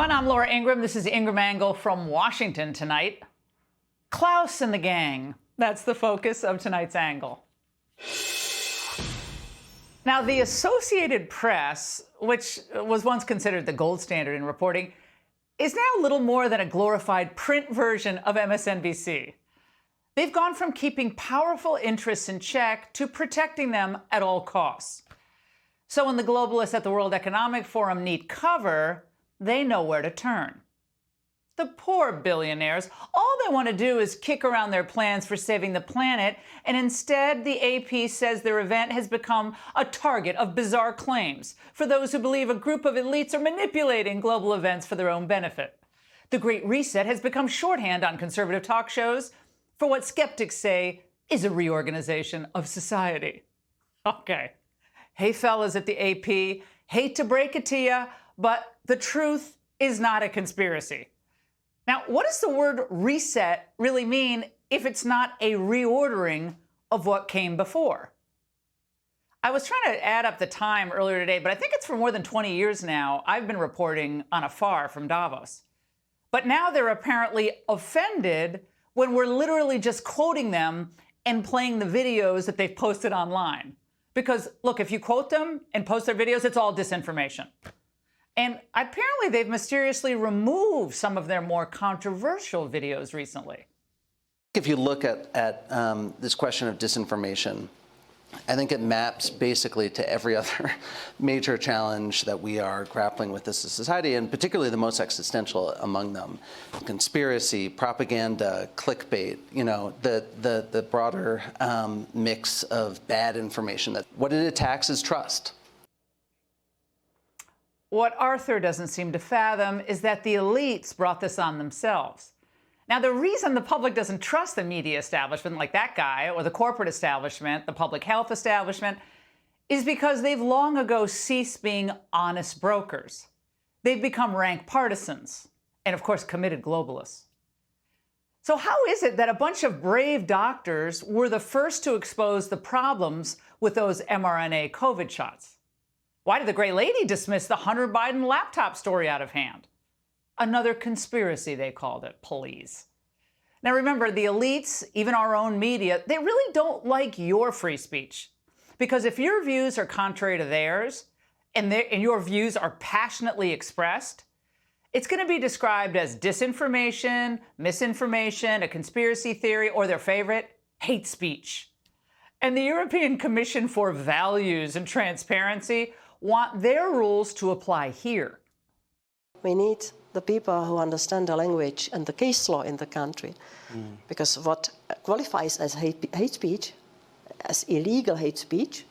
everyone. I'm Laura Ingraham. This is Ingraham Angle from Washington tonight. Klaus and the gang. That's the focus of tonight's Angle. Now, the Associated Press, which was once considered the gold standard in reporting, is now little more than a glorified print version of MSNBC. They've gone from keeping powerful interests in check to protecting them at all costs. So when the globalists at the World Economic Forum need cover, they know where to turn. The poor billionaires, all they want to do is kick around their plans for saving the planet, and instead the AP says their event has become a target of bizarre claims for those who believe a group of elites are manipulating global events for their own benefit. The Great Reset has become shorthand on conservative talk shows for what skeptics say is a reorganization of society. Okay. Hey, fellas at the AP, hate to break it to you, but the truth is not a conspiracy. Now, what does the word reset really mean if it's not a reordering of what came before? I was trying to add up the time earlier today, but I think it's for more than 20 years now I've been reporting on afar from Davos. But now they're apparently offended when we're literally just quoting them and playing the videos that they've posted online. Because, look, if you quote them and post their videos, it's all disinformation. And apparently they've mysteriously removed some of their more controversial videos recently. If you look at this question of disinformation, I think it maps basically to every other major challenge that we are grappling with as a society, and particularly the most existential among them. Conspiracy, propaganda, clickbait, the broader mix of bad information. What it attacks is trust. What Arthur doesn't seem to fathom is that the elites brought this on themselves. Now, the reason the public doesn't trust the media establishment like that guy, or the corporate establishment, the public health establishment, is because they've long ago ceased being honest brokers. They've become rank partisans and, of course, committed globalists. So how is it that a bunch of brave doctors were the first to expose the problems with those mRNA COVID shots? Why did the Great Lady dismiss the Hunter Biden laptop story out of hand? Another conspiracy, they called it, please. Now remember, the elites, even our own media, they really don't like your free speech. Because if your views are contrary to theirs, and your views are passionately expressed, it's going to be described as disinformation, misinformation, a conspiracy theory, or their favorite, hate speech. And the European Commission for Values and Transparency want their rules to apply here. We need the people who understand the language and the case law in the country. Because what qualifies as hate speech, as illegal hate speech,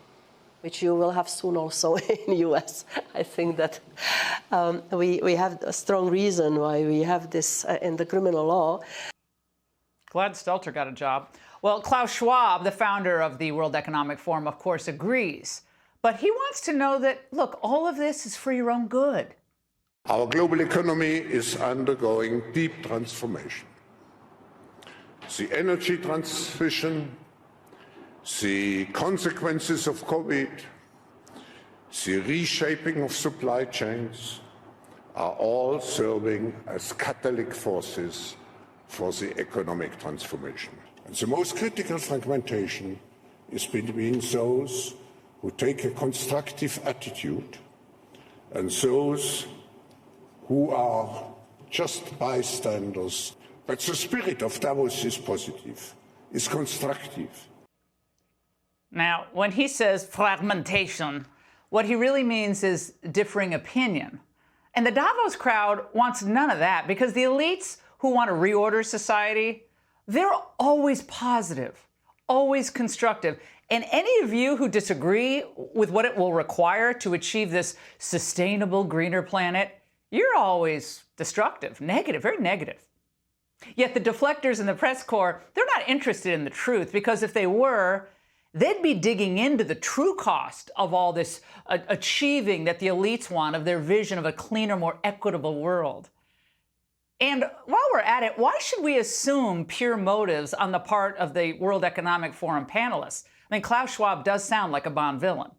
which you will have soon also in the US, I think that we have a strong reason why we have this in the criminal law. Glad Stelter got a job. Well, Klaus Schwab, the founder of the World Economic Forum, of course, agrees. But he wants to know that, look, all of this is for your own good. Our global economy is undergoing deep transformation. The energy transition, the consequences of COVID, the reshaping of supply chains are all serving as catalytic forces for the economic transformation. And the most critical fragmentation is between those who take a constructive attitude and those who are just bystanders. But the spirit of Davos is positive, is constructive. Now, when he says fragmentation, what he really means is differing opinion. And the Davos crowd wants none of that, because the elites who want to reorder society, they're always positive, always constructive. And any of you who disagree with what it will require to achieve this sustainable, greener planet, you're always destructive, negative, very negative. Yet the deflectors in the press corps, they're not interested in the truth, because if they were, they'd be digging into the true cost of all this achieving that the elites want of their vision of a cleaner, more equitable world. And while we're at it, why should we assume pure motives on the part of the World Economic Forum panelists? I mean, Klaus Schwab does sound like a Bond villain.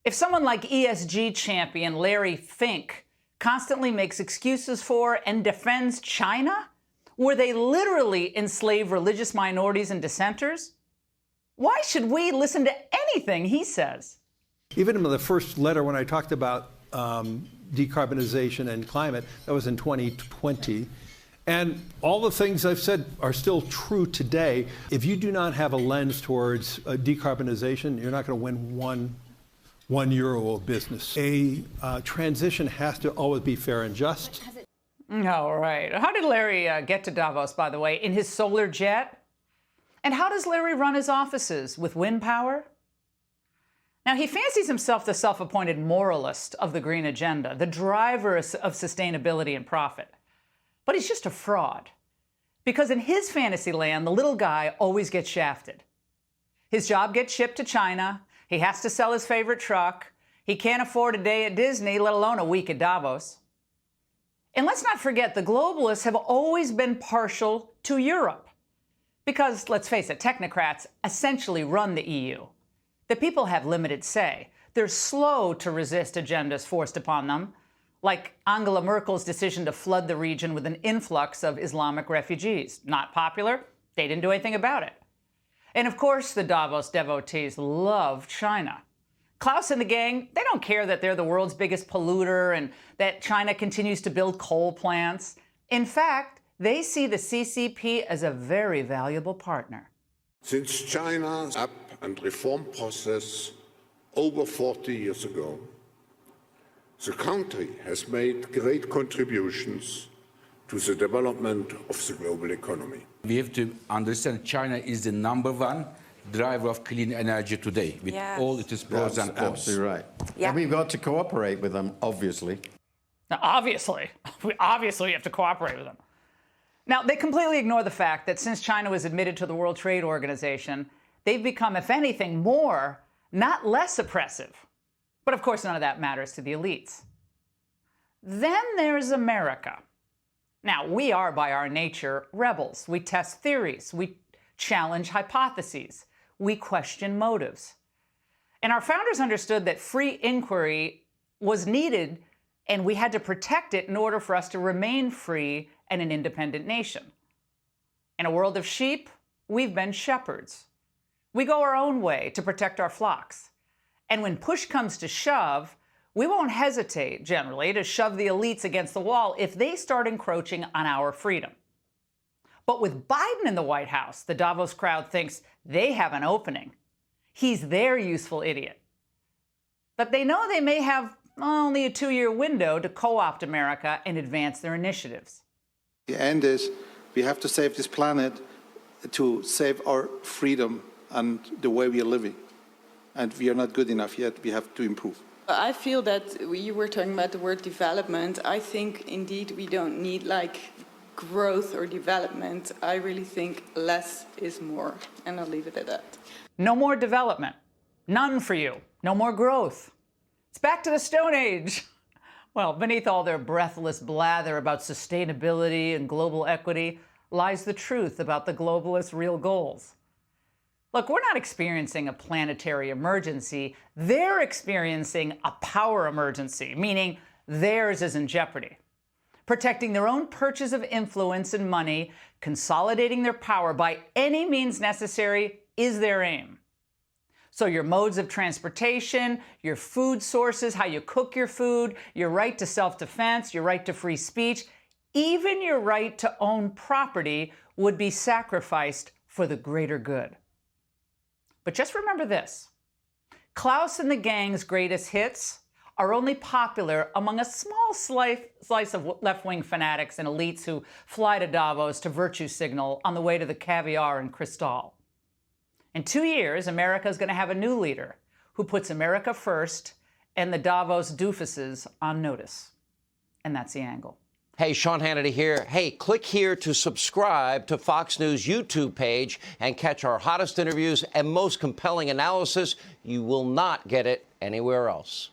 If someone like ESG champion Larry Fink constantly makes excuses for and defends China, where they literally enslave religious minorities and dissenters? Why should we listen to anything he says? Even in the first letter, when I talked about decarbonization and climate, that was in 2020. And all the things I've said are still true today. If you do not have a lens towards decarbonization, you're not going to win one euro of business. A transition has to always be fair and just. All right. How did Larry get to Davos, by the way? In his solar jet? And how does Larry run his offices? With wind power? Now, he fancies himself the self-appointed moralist of the green agenda, the driver of sustainability and profit. But he's just a fraud. Because in his fantasy land, the little guy always gets shafted. His job gets shipped to China. He has to sell his favorite truck. He can't afford a day at Disney, let alone a week at Davos. And let's not forget, the globalists have always been partial to Europe. Because, let's face it, technocrats essentially run the EU. The people have limited say. They're slow to resist agendas forced upon them, like Angela Merkel's decision to flood the region with an influx of Islamic refugees. Not popular. They didn't do anything about it. And of course, the Davos devotees love China. Klaus and the gang, they don't care that they're the world's biggest polluter and that China continues to build coal plants. In fact, they see the CCP as a very valuable partner. Since China's up and reform process over 40 years ago, the country has made great contributions to the development of the global economy. We have to understand China is the #1 driver of clean energy today, with all its pros and cons. Absolutely right. Yeah. And we've got to cooperate with them, obviously. Now, obviously we have to cooperate with them. Now, they completely ignore the fact that since China was admitted to the World Trade Organization, they've become, if anything, more, not less oppressive. But of course, none of that matters to the elites. Then there's America. Now, we are, by our nature, rebels. We test theories. We challenge hypotheses. We question motives. And our founders understood that free inquiry was needed, and we had to protect it in order for us to remain free and an independent nation. In a world of sheep, we've been shepherds. We go our own way to protect our flocks. And when push comes to shove, we won't hesitate, generally, to shove the elites against the wall if they start encroaching on our freedom. But with Biden in the White House, the Davos crowd thinks they have an opening. He's their useful idiot. But they know they may have only a 2-year window to co-opt America and advance their initiatives. The end is we have to save this planet to save our freedom and the way we are living. And we are not good enough yet. We have to improve. I feel that you were talking about the word development. I think indeed we don't need growth or development. I really think less is more, and I'll leave it at that. No more development. None for you. No more growth. It's back to the Stone Age. Well, beneath all their breathless blather about sustainability and global equity lies the truth about the globalists' real goals. Look, we're not experiencing a planetary emergency. They're experiencing a power emergency, meaning theirs is in jeopardy. Protecting their own perches of influence and money, consolidating their power by any means necessary is their aim. So your modes of transportation, your food sources, how you cook your food, your right to self-defense, your right to free speech, even your right to own property would be sacrificed for the greater good. But just remember this. Klaus and the gang's greatest hits are only popular among a small slice of left-wing fanatics and elites who fly to Davos to virtue signal on the way to the caviar and Cristal. In 2 years, America is going to have a new leader who puts America first and the Davos doofuses on notice. And that's The Angle. Hey, Sean Hannity here. Hey, click here to subscribe to Fox News YouTube page and catch our hottest interviews and most compelling analysis. You will not get it anywhere else.